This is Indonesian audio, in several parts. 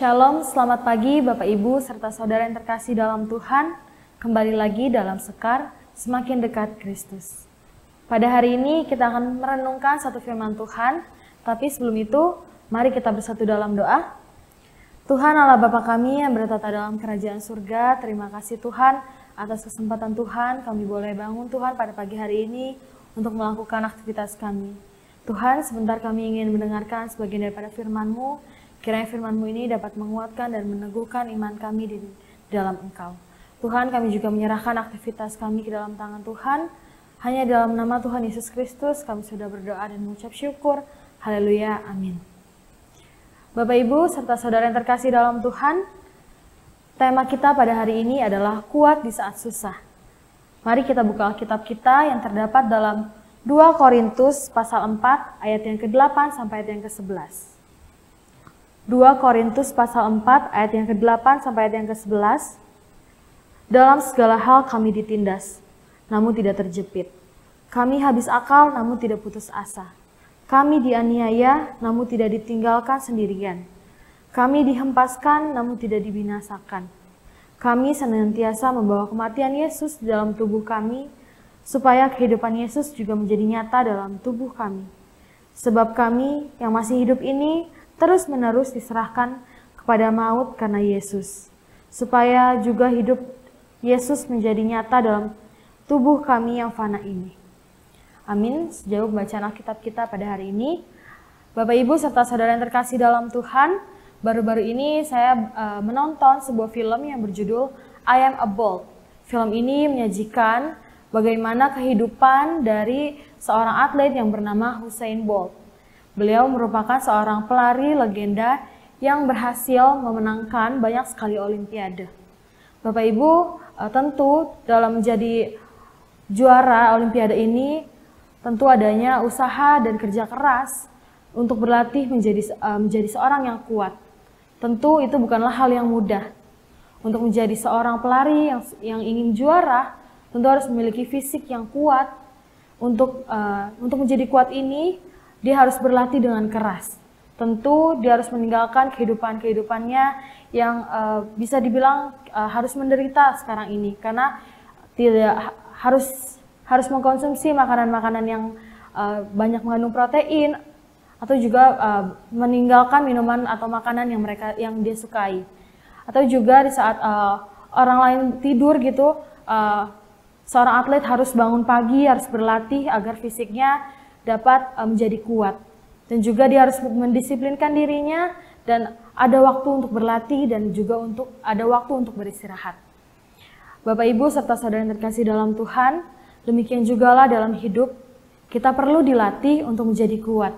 Shalom, selamat pagi Bapak Ibu serta saudara yang terkasih dalam Tuhan. Kembali lagi dalam Sekar, semakin dekat Kristus. Pada hari ini kita akan merenungkan satu firman Tuhan. Tapi sebelum itu, mari kita bersatu dalam doa. Tuhan Allah Bapa kami yang bertata dalam kerajaan surga, terima kasih Tuhan atas kesempatan Tuhan kami boleh bangun Tuhan pada pagi hari ini untuk melakukan aktivitas kami. Tuhan, sebentar kami ingin mendengarkan sebagian daripada firman-Mu. Kiranya firman-Mu ini dapat menguatkan dan meneguhkan iman kami di dalam Engkau. Tuhan, kami juga menyerahkan aktivitas kami ke dalam tangan Tuhan. Hanya dalam nama Tuhan Yesus Kristus kami sudah berdoa dan mengucap syukur. Haleluya, amin. Bapak Ibu serta saudara yang terkasih dalam Tuhan, tema kita pada hari ini adalah kuat di saat susah. Mari kita buka Alkitab kita yang terdapat dalam 2 Korintus pasal 4 ayat yang ke-8 sampai ayat yang ke-11. 2 Korintus pasal 4 ayat yang ke-8 sampai ayat yang ke-11. Dalam segala hal kami ditindas, namun tidak terjepit. Kami habis akal, namun tidak putus asa. Kami dianiaya, namun tidak ditinggalkan sendirian. Kami dihempaskan, namun tidak dibinasakan. Kami senantiasa membawa kematian Yesus di dalam tubuh kami, supaya kehidupan Yesus juga menjadi nyata dalam tubuh kami. Sebab kami yang masih hidup ini terus-menerus diserahkan kepada maut karena Yesus, supaya juga hidup Yesus menjadi nyata dalam tubuh kami yang fana ini. Amin. Sejauh bacaan Alkitab kita pada hari ini, Bapak Ibu serta saudara yang terkasih dalam Tuhan, baru-baru ini saya menonton sebuah film yang berjudul I Am a Bolt. Film ini menyajikan bagaimana kehidupan dari seorang atlet yang bernama Usain Bolt. Beliau merupakan seorang pelari legenda yang berhasil memenangkan banyak sekali olimpiade. Bapak Ibu, tentu dalam menjadi juara olimpiade ini tentu adanya usaha dan kerja keras untuk berlatih menjadi seorang yang kuat. Tentu itu bukanlah hal yang mudah. Untuk menjadi seorang pelari yang ingin juara, tentu harus memiliki fisik yang kuat. Untuk menjadi kuat ini, dia harus berlatih dengan keras. Tentu dia harus meninggalkan kehidupannya yang bisa dibilang harus menderita sekarang ini, karena tidak harus mengkonsumsi makanan-makanan yang banyak mengandung protein, atau juga meninggalkan minuman atau makanan yang dia sukai. Atau juga di saat orang lain tidur gitu, seorang atlet harus bangun pagi, harus berlatih agar fisiknya dapat menjadi kuat. Dan juga dia harus mendisiplinkan dirinya dan ada waktu untuk berlatih dan juga ada waktu untuk beristirahat. Bapak Ibu serta saudara yang terkasih dalam Tuhan, demikian jugalah dalam hidup kita perlu dilatih untuk menjadi kuat.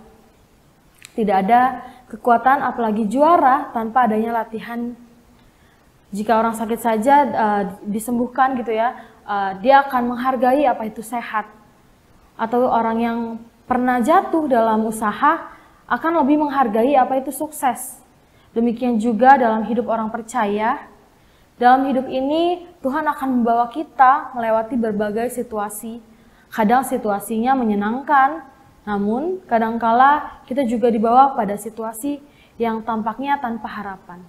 Tidak ada kekuatan apalagi juara tanpa adanya latihan. Jika orang sakit saja disembuhkan gitu ya, dia akan menghargai apa itu sehat. Atau orang yang pernah jatuh dalam usaha akan lebih menghargai apa itu sukses. Demikian juga dalam hidup orang percaya. Dalam hidup ini Tuhan akan membawa kita melewati berbagai situasi. Kadang situasinya menyenangkan, namun kadangkala kita juga dibawa pada situasi yang tampaknya tanpa harapan.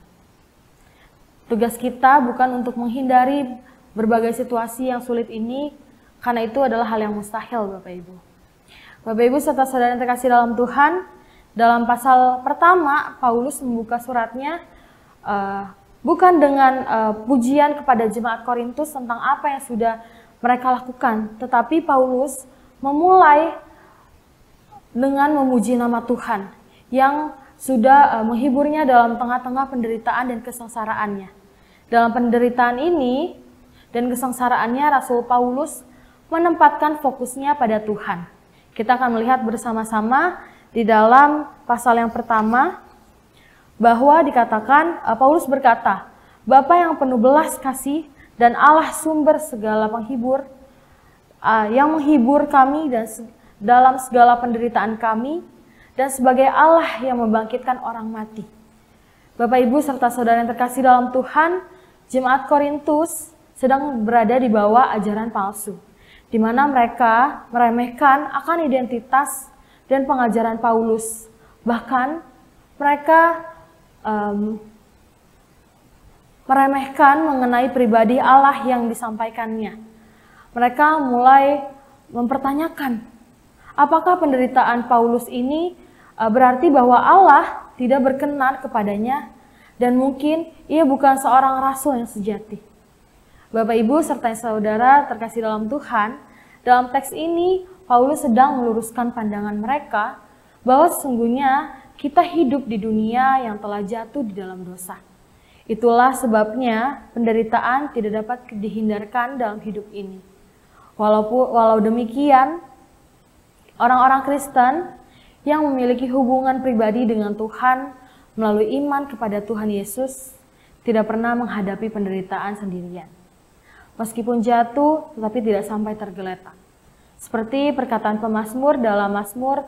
Tugas kita bukan untuk menghindari berbagai situasi yang sulit ini, karena itu adalah hal yang mustahil, Bapak Ibu. Bapak Ibu serta saudara yang terkasih dalam Tuhan, dalam pasal pertama Paulus membuka suratnya bukan dengan pujian kepada jemaat Korintus tentang apa yang sudah mereka lakukan, tetapi Paulus memulai dengan memuji nama Tuhan yang sudah menghiburnya dalam tengah-tengah penderitaan dan kesengsaraannya. Dalam penderitaan ini dan kesengsaraannya, Rasul Paulus menempatkan fokusnya pada Tuhan. Kita akan melihat bersama-sama di dalam pasal yang pertama bahwa dikatakan Paulus berkata, Bapa yang penuh belas kasih dan Allah sumber segala penghibur, yang menghibur kami dan dalam segala penderitaan kami, dan sebagai Allah yang membangkitkan orang mati. Bapak Ibu serta saudara yang terkasih dalam Tuhan, jemaat Korintus sedang berada di bawah ajaran palsu, di mana mereka meremehkan akan identitas dan pengajaran Paulus. Bahkan mereka meremehkan mengenai pribadi Allah yang disampaikannya. Mereka mulai mempertanyakan, apakah penderitaan Paulus ini berarti bahwa Allah tidak berkenan kepadanya dan mungkin ia bukan seorang rasul yang sejati. Bapak, Ibu, serta saudara terkasih dalam Tuhan, dalam teks ini Paulus sedang meluruskan pandangan mereka bahwa sesungguhnya kita hidup di dunia yang telah jatuh di dalam dosa. Itulah sebabnya penderitaan tidak dapat dihindarkan dalam hidup ini. Walau demikian, orang-orang Kristen yang memiliki hubungan pribadi dengan Tuhan melalui iman kepada Tuhan Yesus tidak pernah menghadapi penderitaan sendirian. Meskipun jatuh, tetapi tidak sampai tergeletak. Seperti perkataan pemazmur dalam Mazmur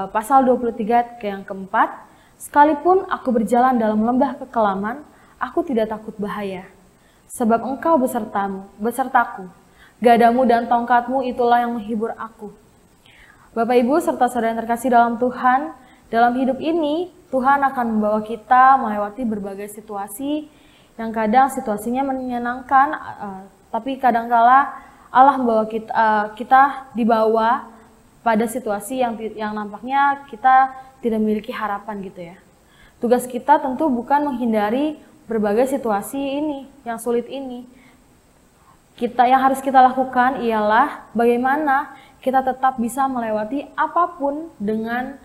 pasal 23 yang keempat, sekalipun aku berjalan dalam lembah kekelaman, aku tidak takut bahaya, sebab engkau besertaku, gadamu dan tongkatmu itulah yang menghibur aku. Bapak, Ibu, serta saudara yang terkasih dalam Tuhan, dalam hidup ini Tuhan akan membawa kita melewati berbagai situasi yang kadang situasinya menyenangkan, tapi kadangkala Allah membawa kita dibawa pada situasi yang nampaknya kita tidak memiliki harapan gitu ya. Tugas kita tentu bukan menghindari berbagai situasi ini yang sulit ini. Yang harus kita lakukan ialah bagaimana kita tetap bisa melewati apapun dengan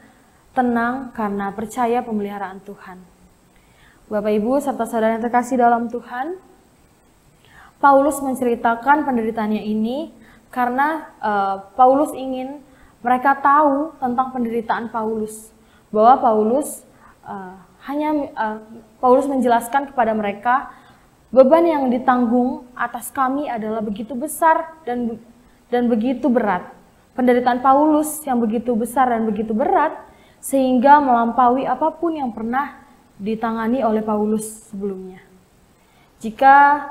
tenang karena percaya pemeliharaan Tuhan. Bapak, Ibu, serta saudara yang terkasih dalam Tuhan, Paulus menceritakan penderitaannya ini karena Paulus ingin mereka tahu tentang penderitaan Paulus. Bahwa Paulus menjelaskan kepada mereka, beban yang ditanggung atas kami adalah begitu besar dan begitu berat. Penderitaan Paulus yang begitu besar dan begitu berat, sehingga melampaui apapun yang pernah ditangani oleh Paulus sebelumnya. Jika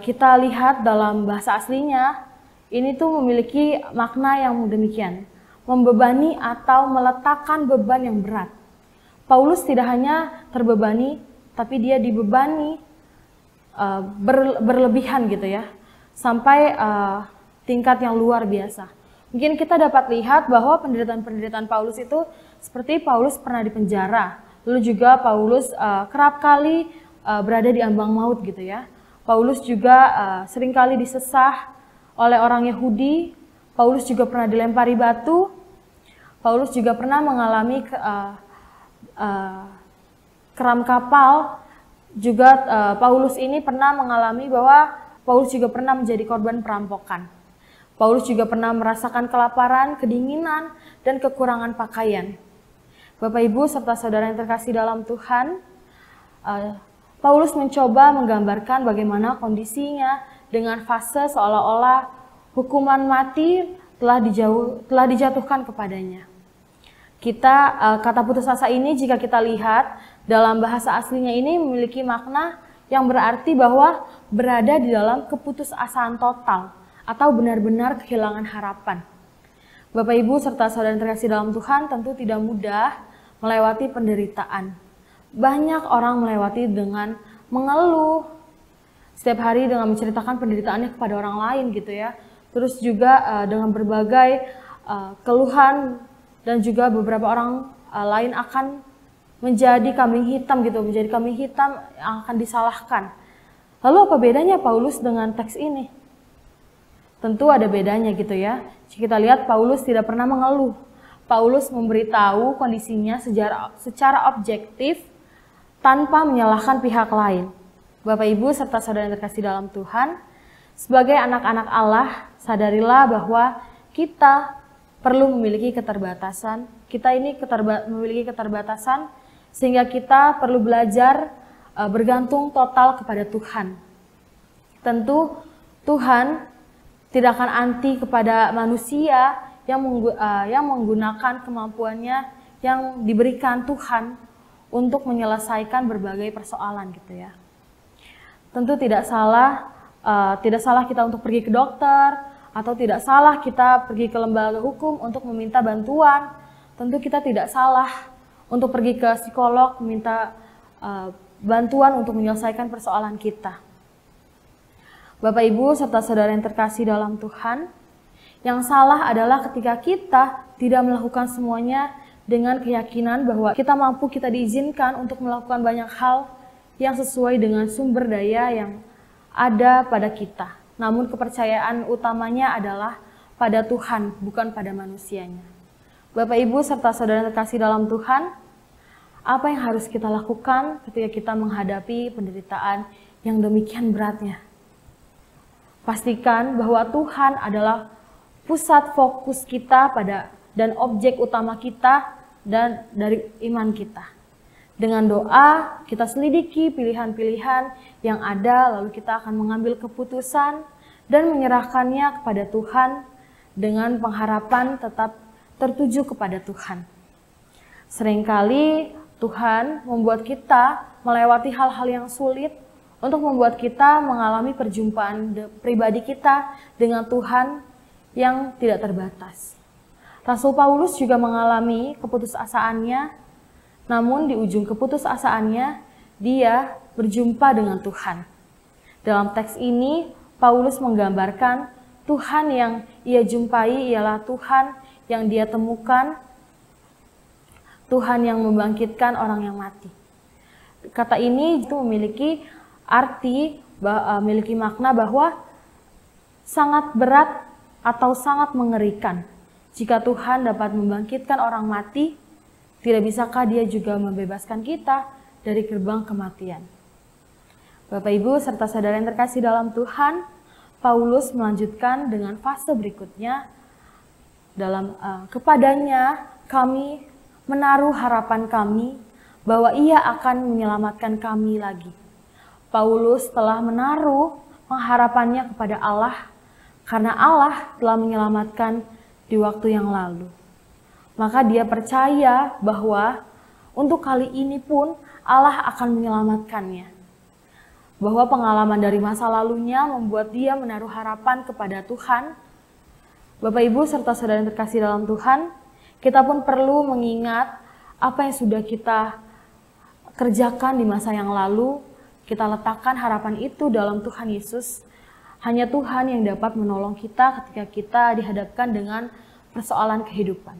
kita lihat dalam bahasa aslinya, ini tuh memiliki makna yang demikian, membebani atau meletakkan beban yang berat. Paulus tidak hanya terbebani, tapi dia dibebani berlebihan gitu ya, sampai tingkat yang luar biasa. Mungkin kita dapat lihat bahwa penderitaan Paulus itu seperti Paulus pernah dipenjara, lalu juga Paulus kerap kali berada di ambang maut gitu ya. Paulus juga seringkali disesah oleh orang Yahudi. Paulus juga pernah dilempari batu. Paulus juga pernah mengalami keram kapal. Juga Paulus ini pernah mengalami bahwa Paulus juga pernah menjadi korban perampokan. Paulus juga pernah merasakan kelaparan, kedinginan, dan kekurangan pakaian. Bapak, Ibu, serta saudara yang terkasih dalam Tuhan, Paulus mencoba menggambarkan bagaimana kondisinya dengan fase seolah-olah hukuman mati telah dijatuhkan kepadanya. Kata putus asa ini jika kita lihat dalam bahasa aslinya ini memiliki makna yang berarti bahwa berada di dalam keputusasaan total atau benar-benar kehilangan harapan. Bapak, Ibu, serta saudara yang terkasih dalam Tuhan, tentu tidak mudah melewati penderitaan. Banyak orang melewati dengan mengeluh setiap hari dengan menceritakan penderitaannya kepada orang lain gitu ya. Terus juga dengan berbagai keluhan, dan juga beberapa orang lain akan menjadi kambing hitam gitu, menjadi kambing hitam yang akan disalahkan. Lalu apa bedanya Paulus dengan teks ini? Tentu ada bedanya gitu ya. Jika kita lihat, Paulus tidak pernah mengeluh. Paulus memberitahu kondisinya secara objektif tanpa menyalahkan pihak lain. Bapak, Ibu, serta saudara yang terkasih dalam Tuhan, sebagai anak-anak Allah, sadarilah bahwa kita perlu memiliki keterbatasan. Kita ini memiliki keterbatasan sehingga kita perlu belajar bergantung total kepada Tuhan. Tentu Tuhan tidak akan anti kepada manusia yang menggunakan kemampuannya yang diberikan Tuhan untuk menyelesaikan berbagai persoalan gitu ya. Tentu tidak salah kita untuk pergi ke dokter, atau tidak salah kita pergi ke lembaga hukum untuk meminta bantuan. Tentu kita tidak salah untuk pergi ke psikolog meminta bantuan untuk menyelesaikan persoalan kita. Bapak Ibu serta saudara yang terkasih dalam Tuhan, yang salah adalah ketika kita tidak melakukan semuanya dengan keyakinan bahwa kita mampu, kita diizinkan untuk melakukan banyak hal yang sesuai dengan sumber daya yang ada pada kita. Namun kepercayaan utamanya adalah pada Tuhan, bukan pada manusianya. Bapak Ibu serta saudara yang terkasih dalam Tuhan, apa yang harus kita lakukan ketika kita menghadapi penderitaan yang demikian beratnya? Pastikan bahwa Tuhan adalah pusat fokus kita dan objek utama kita dan dari iman kita. Dengan doa, kita selidiki pilihan-pilihan yang ada, lalu kita akan mengambil keputusan dan menyerahkannya kepada Tuhan dengan pengharapan tetap tertuju kepada Tuhan. Seringkali Tuhan membuat kita melewati hal-hal yang sulit untuk membuat kita mengalami perjumpaan pribadi kita dengan Tuhan yang tidak terbatas. Rasul Paulus juga mengalami keputusasaannya, namun di ujung keputusasaannya dia berjumpa dengan Tuhan. Dalam teks ini Paulus menggambarkan Tuhan yang ia jumpai ialah Tuhan yang dia temukan, Tuhan yang membangkitkan orang yang mati. Kata ini itu memiliki arti, memiliki makna bahwa sangat berat atau sangat mengerikan. Jika Tuhan dapat membangkitkan orang mati, tidak bisakah Dia juga membebaskan kita dari gerbang kematian? Bapak Ibu serta saudara yang terkasih dalam Tuhan, Paulus melanjutkan dengan fase berikutnya. Kepadanya kami menaruh harapan kami bahwa Ia akan menyelamatkan kami lagi. Paulus telah menaruh pengharapannya kepada Allah karena Allah telah menyelamatkan di waktu yang lalu. Maka dia percaya bahwa untuk kali ini pun Allah akan menyelamatkannya. Bahwa pengalaman dari masa lalunya membuat dia menaruh harapan kepada Tuhan. Bapak Ibu serta saudara yang terkasih dalam Tuhan, kita pun perlu mengingat apa yang sudah kita kerjakan di masa yang lalu. Kita letakkan harapan itu dalam Tuhan Yesus. Hanya Tuhan yang dapat menolong kita ketika kita dihadapkan dengan persoalan kehidupan.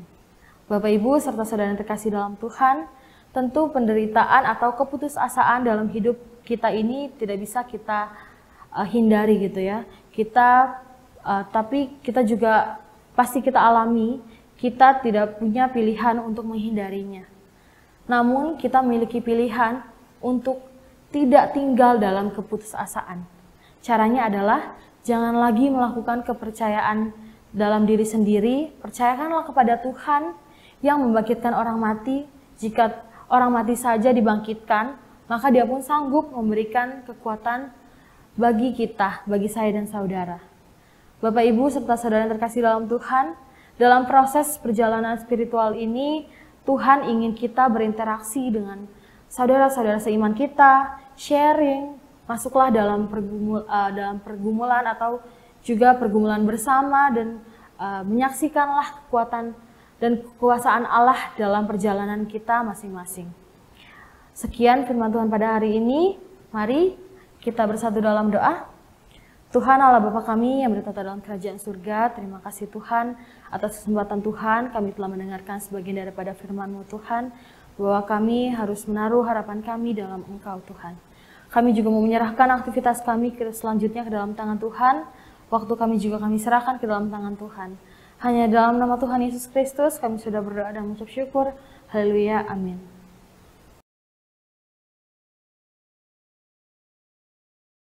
Bapak Ibu serta saudara yang terkasih dalam Tuhan, tentu penderitaan atau keputusasaan dalam hidup kita ini tidak bisa kita hindari gitu ya. Tapi kita juga pasti kita alami, kita tidak punya pilihan untuk menghindarinya. Namun kita memiliki pilihan untuk tidak tinggal dalam keputusasaan. Caranya adalah jangan lagi melakukan kepercayaan dalam diri sendiri, percayakanlah kepada Tuhan yang membangkitkan orang mati. Jika orang mati saja dibangkitkan, maka Dia pun sanggup memberikan kekuatan bagi kita, bagi saya dan saudara. Bapak Ibu serta saudara yang terkasih dalam Tuhan, dalam proses perjalanan spiritual ini, Tuhan ingin kita berinteraksi dengan saudara-saudara seiman kita, sharing, masuklah dalam pergumulan atau juga pergumulan bersama dan menyaksikanlah kekuatan dan kekuasaan Allah dalam perjalanan kita masing-masing. Sekian firman Tuhan pada hari ini, mari kita bersatu dalam doa. Tuhan Allah Bapa kami yang bertata dalam kerajaan surga, terima kasih Tuhan atas kesempatan Tuhan kami telah mendengarkan sebagian daripada firman-Mu Tuhan, bahwa kami harus menaruh harapan kami dalam Engkau Tuhan. Kami juga mau menyerahkan aktivitas kami selanjutnya ke dalam tangan Tuhan, waktu kami juga kami serahkan ke dalam tangan Tuhan. Hanya dalam nama Tuhan Yesus Kristus kami sudah berdoa dan mengucap syukur. Haleluya, amin.